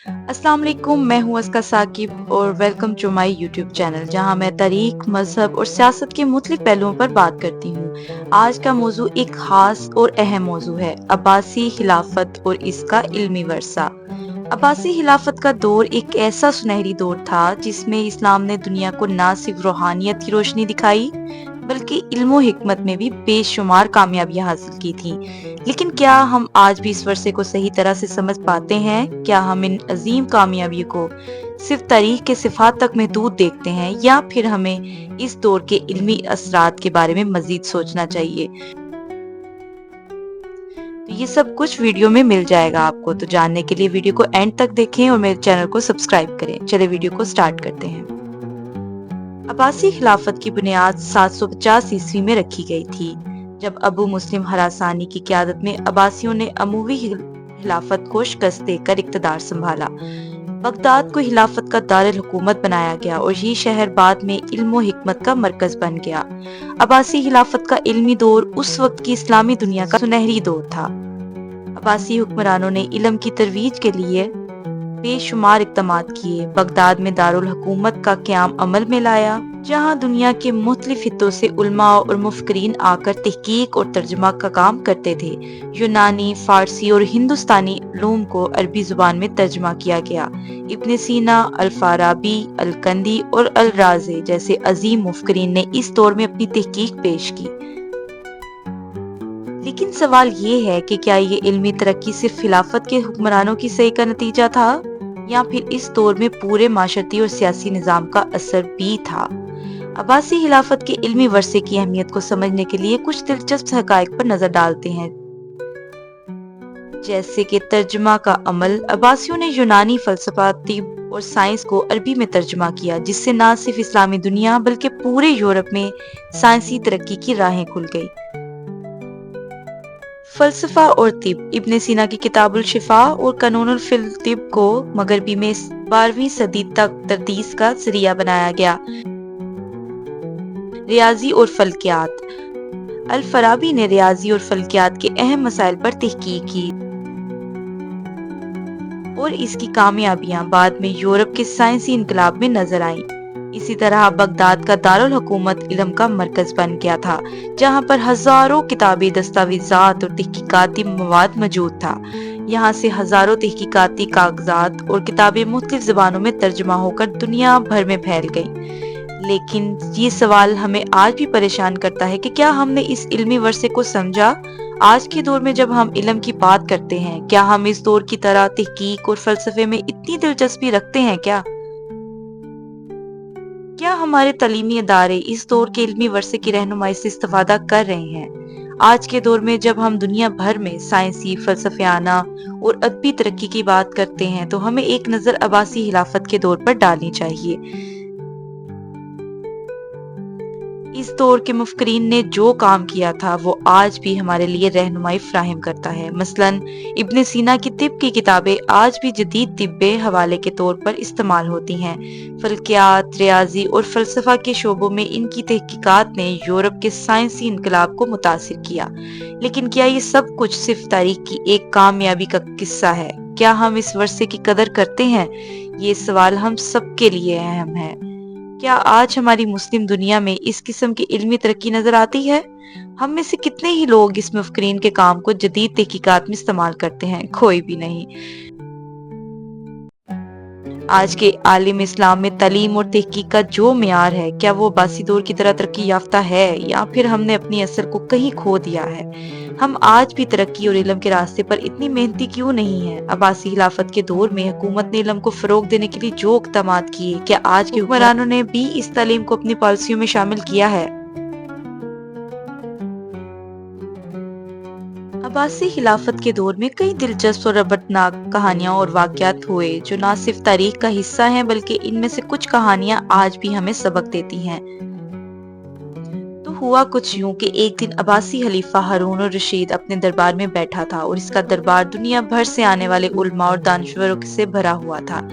अस्सलाम वालेकुम, मैं हूँ अस्का साकिब और welcome to my YouTube channel जहाँ मैं तारीख, मजहब और सियासत के मुख्तलिफ पहलुओं पर बात करती हूँ। आज का मौजू एक खास और अहम मौजू है, अब्बासी खिलाफत और इसका इल्मी वर्सा। अब्बासी खिलाफत का दौर एक ऐसा सुनहरी दौर था जिसमें इस्लाम ने दुनिया को न सिर्फ रूहानियत की रोशनी दिखाई बल्कि इल्म हिकमत में भी बेशुमार कामयाबियां हासिल की थी। लेकिन क्या हम आज भी इस वर्षे को सही तरह से समझ पाते हैं? क्या हम इन अजीम कामयाबियों को सिर्फ तारीख के सिफात तक महदूद देखते हैं या फिर हमें इस दौर के इल्मी असरात के बारे में मजीद सोचना चाहिए? तो ये सब कुछ वीडियो में मिल जाएगा आपको, तो जानने के लिए वीडियो को एंड तक देखें और मेरे चैनल को सब्सक्राइब करें। चलिए वीडियो को स्टार्ट करते हैं। अब्बासी खिलाफत की बुनियाद 750 ईस्वी में रखी गई थी, जब अबू मुस्लिम हरासानी की क़यादत में अब्बासियों ने अमवी खिलाफत को शिकस्त देकर इक़्तिदार संभाला। बगदाद को खिलाफत का दारुल हुकूमत बनाया गया और ये शहर बाद में इल्म और हिकमत का मरकज बन गया। अब्बासी खिलाफत का इल्मी दौर उस वक्त की इस्लामी दुनिया का सुनहरी दौर था। अब्बासी हुक्मरानों ने इल्म की तरवीज के लिए बेशुमार इक़दामात किए, बगदाद में दारुल हुकूमत का क़याम अमल में लाया, जहां दुनिया के मुख्तलिफ हिस्सों से उलमा और मुफक्किरीन आकर तहकीक और तर्जुमा का काम करते थे। यूनानी, फारसी और हिंदुस्तानी उलूम को अरबी जुबान में तर्जुमा किया गया। इब्न सीना, अल-फाराबी, अल-कंदी और अल-राज़ी जैसे अजीम मुफक्किरीन ने इस दौर में अपनी तहकीक पेश की। लेकिन सवाल ये है कि क्या ये इल्मी तरक्की सिर्फ खिलाफत के हुक्मरानों की सही का नतीजा था या फिर इस दौर में पूरे माशरती और सियासी निजाम का असर भी था? अब्बासी खिलाफत के इल्मी वर्से की अहमियत को समझने के लिए कुछ दिलचस्प हकायक पर नजर डालते हैं, जैसे कि तर्जुमा का अमल। अब्बासियों ने यूनानी फलसफा, तिब और साइंस को अरबी में तर्जुमा किया, जिससे न सिर्फ इस्लामी दुनिया बल्कि पूरे यूरोप में साइंसी तरक्की की राहें खुल गई। फलसफा और तिब। इब्न सीना की किताबुल शिफा और कानूनुल फिल तिब को मगरबी में 12वीं सदी तक तदरीस का जरिया बनाया गया। रियाजी और फल्कियात। अल-फराबी ने रियाजी और फल्कियात के अहम मसाइल पर तहकीक की और इसकी कामयाबियां बाद में यूरोप के साइंसी इनकलाब में नजर आईं। इसी तरह बगदाद का दारुल हुकूमत इल्म का मरकज बन गया था, जहां पर हजारों किताबी दस्तावेजात और तहकीकाती मवाद मौजूद था। यहाँ से हजारों तहकीकाती कागजात और किताबें मुख्तलिफ ज़बानों में तर्जुमा होकर दुनिया भर में फैल गईं। लेकिन ये सवाल हमें आज भी परेशान करता है कि क्या हमने इस इल्मी वर्से को समझा? आज के दौर में जब हम इल्म की बात करते हैं, क्या हम इस दौर की तरह तहकीक और फलसफे में इतनी दिलचस्पी रखते हैं? क्या हमारे तालीमी इदारे इस दौर के इल्मी वर्से की रहनुमाई से इस्तेफादा कर रहे हैं? आज के दौर में जब हम दुनिया भर में साइंसी, फलसफियाना और अदबी तरक्की की बात करते हैं, तो हमें एक नजर अब्बासी खिलाफत के दौर पर डालनी चाहिए। इस दौर के मुफक्किरीन ने जो काम किया था वो आज भी हमारे लिए रहनुमाई फ्राहम करता है। मसलन इब्न सीना की तिब की किताबें आज भी जदीद तिब्बे हवाले के तौर पर इस्तेमाल होती हैं। फल्कियात, रियाजी और फलसफा के शोबों में इनकी तहकीकात ने यूरोप के साइंसी इनकलाब को मुतासिर किया। लेकिन क्या ये सब कुछ सिर्फ तारीख की एक कामयाबी का किस्सा है? क्या हम इस वर्से की कदर करते हैं? ये सवाल हम सबके लिए अहम है। क्या आज हमारी मुस्लिम दुनिया में इस किस्म की इल्मी तरक्की नजर आती है? हम में से कितने ही लोग इस मुफक्किरीन के काम को जदीद तहकीकात में इस्तेमाल करते हैं? कोई भी नहीं। आज के आलिम इस्लाम में तालीम और तहकीक का जो मियार है, क्या वो अब्बासी दौर की तरह तरक्की याफ्ता है या फिर हमने अपनी असल को कहीं खो दिया है? हम आज भी तरक्की और इल्म के रास्ते पर इतनी मेहनती क्यों नहीं है? अब्बासी खिलाफत के दौर में हुकूमत ने इल्म को फरोग देने के लिए जो इक़दामात किए, क्या आज के हुक्मरानों ने भी इस तालीम को अपनी पॉलिसियों में शामिल किया है? अब्बासी खिलाफत के दौर में कई दिलचस्प और रबतनाक कहानियां और वाक़यात हुए जो न सिर्फ तारीख का हिस्सा हैं बल्कि इनमें से कुछ कहानियां आज भी हमें सबक देती हैं। तो हुआ कुछ यूं कि एक दिन अब्बासी खलीफा हारून और रशीद अपने दरबार में बैठा था और इसका दरबार दुनिया भर से आने वाले उलमा और दानिश्वरों से भरा हुआ था।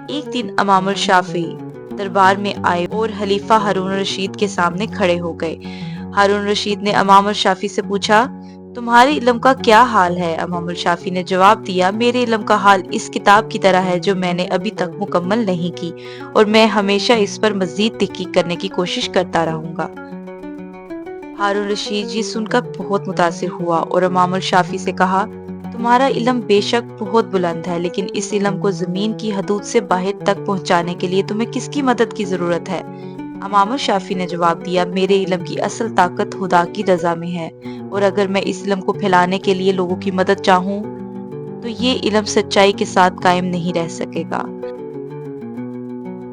एक दिन इमामुल शाफी दरबार में आए और खलीफा हारून रशीद के सामने खड़े हो गए। हारून रशीद ने इमामुल शाफी से पूछा, تمہارے علم کا کیا حال ہے؟ امام الشافی نے جواب دیا، میرے علم کا حال اس کتاب کی طرح ہے جو میں نے ابھی تک مکمل نہیں کی، اور میں ہمیشہ اس پر مزید تحقیق کرنے کی کوشش کرتا رہوں گا۔ ہارون رشید یہ سن کر بہت متاثر ہوا اور امام الشافی سے کہا، تمہارا علم بے شک بہت بلند ہے، لیکن اس علم کو زمین کی حدود سے باہر تک پہنچانے کے لیے تمہیں کس کی مدد کی ضرورت ہے؟ امام الشافی نے جواب دیا، میرے علم کی اصل طاقت خدا کی رضا میں ہے، اور اگر میں اس علم کو پھیلانے کے لیے لوگوں کی مدد چاہوں تو یہ علم سچائی کے ساتھ قائم نہیں رہ سکے گا۔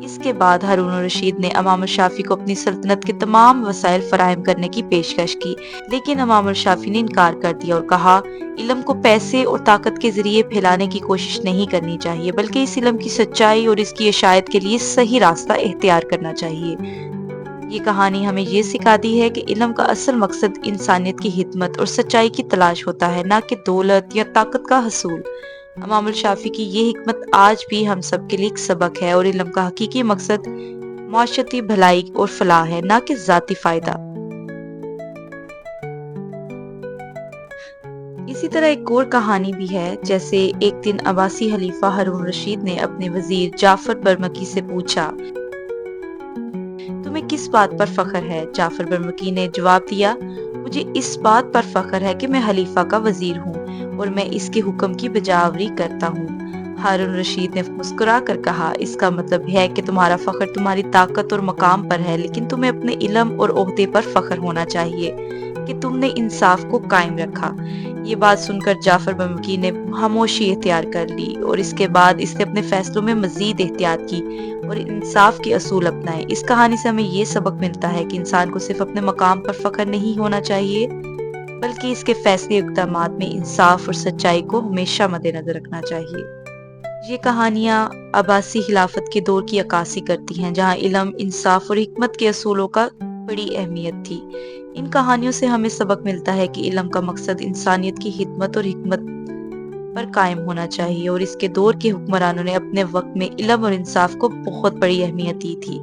اس کے بعد ہارون الرشید نے امام الشافی کو اپنی سلطنت کے تمام وسائل فراہم کرنے کی پیشکش کی، لیکن امام الشافی نے انکار کر دیا اور کہا، علم کو پیسے اور طاقت کے ذریعے پھیلانے کی کوشش نہیں کرنی چاہیے، بلکہ اس علم کی سچائی اور اس کی اشاعت کے لیے صحیح راستہ اختیار کرنا چاہیے۔ یہ کہانی ہمیں یہ سکھاتی ہے کہ علم کا اصل مقصد انسانیت کی خدمت اور سچائی کی تلاش ہوتا ہے، نہ کہ دولت یا طاقت کا حصول۔ امام الشافی کی یہ حکمت آج بھی ہم سب کے لیے ایک سبق ہے، اور علم کا حقیقی مقصد معاشرتی بھلائی اور فلاح ہے، نہ کہ ذاتی فائدہ۔ اسی طرح ایک اور کہانی بھی ہے، جیسے ایک دن عباسی خلیفہ ہارون رشید نے اپنے وزیر جعفر برمکی سے پوچھا، تمہیں کس بات پر فخر ہے؟ جعفر برمکی نے جواب دیا، مجھے اس بات پر فخر ہے کہ میں خلیفہ کا وزیر ہوں اور میں اس کے حکم کی بجاوری کرتا ہوں۔ ہارون رشید نے مسکرا کر کہا، اس کا مطلب ہے کہ تمہارا فخر تمہاری طاقت اور مقام پر ہے، لیکن تمہیں اپنے علم اور عہدے پر فخر ہونا چاہیے کہ تم نے انصاف کو قائم رکھا۔ یہ بات سن کر جعفر برمکی نے خاموشی اختیار کر لی، اور اس کے بعد اس نے اپنے فیصلوں میں مزید احتیاط کی اور انصاف کے اصول اپنائے۔ اس کہانی سے ہمیں یہ سبق ملتا ہے کہ انسان کو صرف اپنے مقام پر فخر نہیں ہونا چاہیے، بلکہ اس کے فیصلے اقدامات میں انصاف اور سچائی کو ہمیشہ مد نظر رکھنا چاہیے۔ یہ کہانیاں عباسی خلافت کے دور کی عکاسی کرتی ہیں، جہاں علم، انصاف اور حکمت کے اصولوں کا بڑی اہمیت تھی۔ ان کہانیوں سے ہمیں سبق ملتا ہے کہ علم کا مقصد انسانیت کی خدمت اور حکمت پر قائم ہونا چاہیے، اور اس کے دور کے حکمرانوں نے اپنے وقت میں علم اور انصاف کو بہت بڑی اہمیت دی تھی۔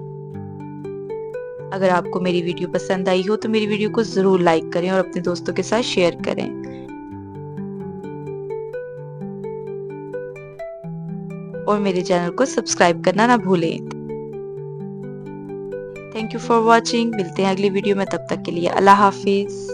اگر آپ کو میری ویڈیو پسند آئی ہو تو میری ویڈیو کو ضرور لائک کریں اور اپنے دوستوں کے ساتھ شیئر کریں، اور میرے چینل کو سبسکرائب کرنا نہ بھولیں۔ Thank you for watching. ملتے ہیں اگلی ویڈیو میں، تب تک کے لیے اللہ حافظ۔